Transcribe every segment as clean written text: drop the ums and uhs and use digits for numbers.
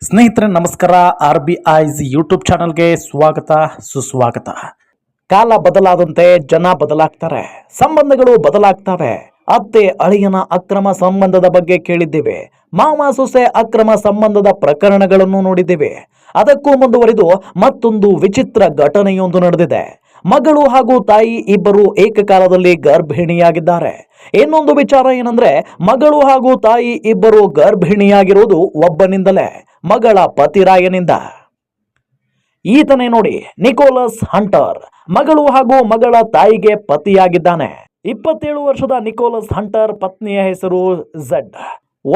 ಸ್ನೇಹಿತರೆ ನಮಸ್ಕಾರ. RBI's YouTube ಚಾನಲ್ಗೆ ಸ್ವಾಗತ ಸುಸ್ವಾಗತ. ಕಾಲ ಬದಲಾದಂತೆ ಜನ ಬದಲಾಗ್ತಾರೆ, ಸಂಬಂಧಗಳು ಬದಲಾಗ್ತವೆ. ಅತ್ತೆ ಅಳಿಯನ ಅಕ್ರಮ ಸಂಬಂಧದ ಬಗ್ಗೆ ಕೇಳಿದ್ದೇವೆ, ಮಾವ ಸೊಸೆ ಅಕ್ರಮ ಸಂಬಂಧದ ಪ್ರಕರಣಗಳನ್ನು ನೋಡಿದ್ದೇವೆ. ಅದಕ್ಕೂ ಮುಂದುವರಿದು ಮತ್ತೊಂದು ವಿಚಿತ್ರ ಘಟನೆಯೊಂದು ನಡೆದಿದೆ. ಮಗಳು ಹಾಗೂ ತಾಯಿ ಇಬ್ಬರು ಏಕಕಾಲದಲ್ಲಿ ಗರ್ಭಿಣಿಯಾಗಿದ್ದಾರೆ. ಇನ್ನೊಂದು ವಿಚಾರ ಏನಂದ್ರೆ, ಮಗಳು ಹಾಗೂ ತಾಯಿ ಇಬ್ಬರು ಗರ್ಭಿಣಿಯಾಗಿರುವುದು ಒಬ್ಬನಿಂದಲೇ, ಮಗಳ ಪತಿರಾಯನಿಂದ. ಈತನೇ ನೋಡಿ, ನಿಕೋಲಸ್ ಹಂಟರ್ ಮಗಳು ಹಾಗೂ ಮಗಳ ತಾಯಿಗೆ ಪತಿಯಾಗಿದ್ದಾನೆ. 27 ವರ್ಷದ ನಿಕೋಲಸ್ ಹಂಟರ್ ಪತ್ನಿಯ ಹೆಸರು Z.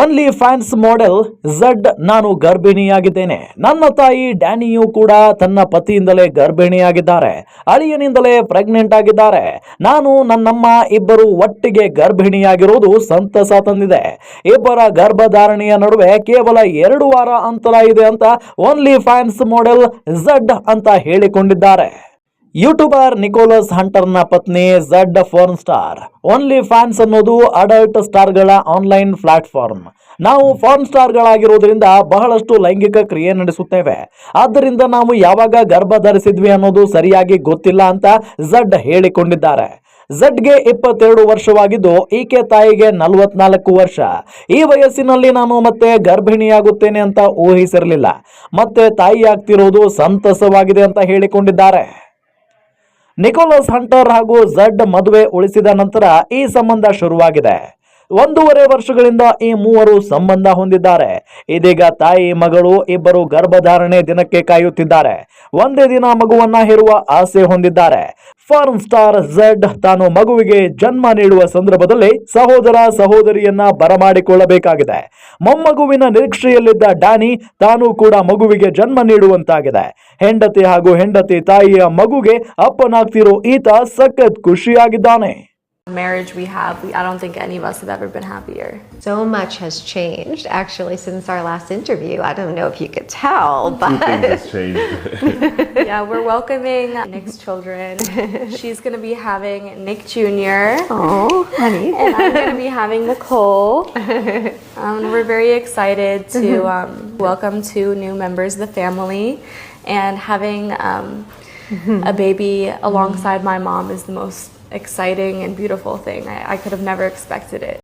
Only fans model Z ನಾನು ಗರ್ಭಿಣಿಯಾಗಿದ್ದೇನೆ. ನನ್ನ ತಾಯಿ ಡ್ಯಾನಿಯು ಕೂಡ ತನ್ನ ಪತಿಯಿಂದಲೇ ಗರ್ಭಿಣಿಯಾಗಿದ್ದಾರೆ, ಅಳಿಯನಿಂದಲೇ ಪ್ರೆಗ್ನೆಂಟ್ ಆಗಿದ್ದಾರೆ. ನಾನು ನನ್ನಮ್ಮ ಇಬ್ಬರು ಒಟ್ಟಿಗೆ ಗರ್ಭಿಣಿಯಾಗಿರುವುದು ಸಂತಸ ತಂದಿದೆ. ಇಬ್ಬರ ಗರ್ಭಧಾರಣೆಯ ನಡುವೆ ಕೇವಲ 2 ವಾರ ಅಂತರ ಇದೆ ಅಂತ ಓನ್ಲಿ ಫ್ಯಾನ್ಸ್ ಮಾಡೆಲ್ ಝಡ್ ಅಂತ ಹೇಳಿಕೊಂಡಿದ್ದಾರೆ. ಯೂಟ್ಯೂಬರ್ ನಿಕೋಲಸ್ ಹಂಟರ್ನ ಪತ್ನಿ ಝಡ್ ಫೋರ್ನ್ ಸ್ಟಾರ್. ಓನ್ಲಿ ಫ್ಯಾನ್ಸ್ ಅನ್ನೋದು ಅಡಲ್ಟ್ ಸ್ಟಾರ್ಗಳ ಆನ್ಲೈನ್ ಪ್ಲಾಟ್ಫಾರ್ಮ್. ನಾವು ಫೋರ್ನ್ ಸ್ಟಾರ್ಗಳಾಗಿರೋದ್ರಿಂದ ಬಹಳಷ್ಟು ಲೈಂಗಿಕ ಕ್ರಿಯೆ ನಡೆಸುತ್ತೇವೆ. ಆದ್ದರಿಂದ ನಾವು ಯಾವಾಗ ಗರ್ಭ ಧರಿಸಿದ್ವಿ ಅನ್ನೋದು ಸರಿಯಾಗಿ ಗೊತ್ತಿಲ್ಲ ಅಂತ ಝಡ್ ಹೇಳಿಕೊಂಡಿದ್ದಾರೆ. ಝಡ್ಗೆ 22 ವರ್ಷವಾಗಿದ್ದು ಈಕೆ ತಾಯಿಗೆ 44 ವರ್ಷ. ಈ ವಯಸ್ಸಿನಲ್ಲಿ ನಾನು ಮತ್ತೆ ಗರ್ಭಿಣಿಯಾಗುತ್ತೇನೆ ಅಂತ ಊಹಿಸಿರಲಿಲ್ಲ. ಮತ್ತೆ ತಾಯಿ ಆಗ್ತಿರೋದು ಸಂತಸವಾಗಿದೆ ಅಂತ ಹೇಳಿಕೊಂಡಿದ್ದಾರೆ. ನಿಕೋಲಸ್ ಹಂಟರ್ ಹಾಗೂ ಝಡ್ ಮದುವೆ ಉಳಿಸಿದ ನಂತರ ಈ ಸಂಬಂಧ ಶುರುವಾಗಿದೆ. 1.5 ವರ್ಷಗಳಿಂದ ಈ ಮೂವರು ಸಂಬಂಧ ಹೊಂದಿದ್ದಾರೆ. ಇದೀಗ ತಾಯಿ ಮಗಳು ಇಬ್ಬರು ಗರ್ಭಧಾರಣೆ ದಿನಕ್ಕೆ ಕಾಯುತ್ತಿದ್ದಾರೆ. ಒಂದೇ ದಿನ ಮಗುವನ್ನ ಹೆರುವ ಆಸೆ ಹೊಂದಿದ್ದಾರೆ. ಫಾರ್ನ್ ಸ್ಟಾರ್ ಝಡ್ ತಾನು ಮಗುವಿಗೆ ಜನ್ಮ ನೀಡುವ ಸಂದರ್ಭದಲ್ಲಿ ಸಹೋದರ ಸಹೋದರಿಯನ್ನ ಬರಮಾಡಿಕೊಳ್ಳಬೇಕಾಗಿದೆ. ಮೊಮ್ಮಗುವಿನ ನಿರೀಕ್ಷೆಯಲ್ಲಿದ್ದ ಡ್ಯಾನಿ ತಾನು ಕೂಡ ಮಗುವಿಗೆ ಜನ್ಮ ನೀಡುವಂತಾಗಿದೆ. ಹೆಂಡತಿ ಹಾಗೂ ಹೆಂಡತಿ ತಾಯಿಯ ಮಗುಗೆ ಅಪ್ಪನಾಗ್ತಿರೋ ಈತ ಸಖತ್ ಖುಷಿಯಾಗಿದ್ದಾನೆ. Marriage we have, I don't think any of us have ever been happier. So much has changed actually since our last interview. I don't know if you could tell, but Two things has changed. Yeah, we're welcoming Nick's children. She's going to be having Nick Jr. oh, honey. And I'm going to be having Nicole. We're very excited to welcome 2 new members of the family, and having a baby alongside my mom is the most exciting and beautiful thing. I could have never expected it.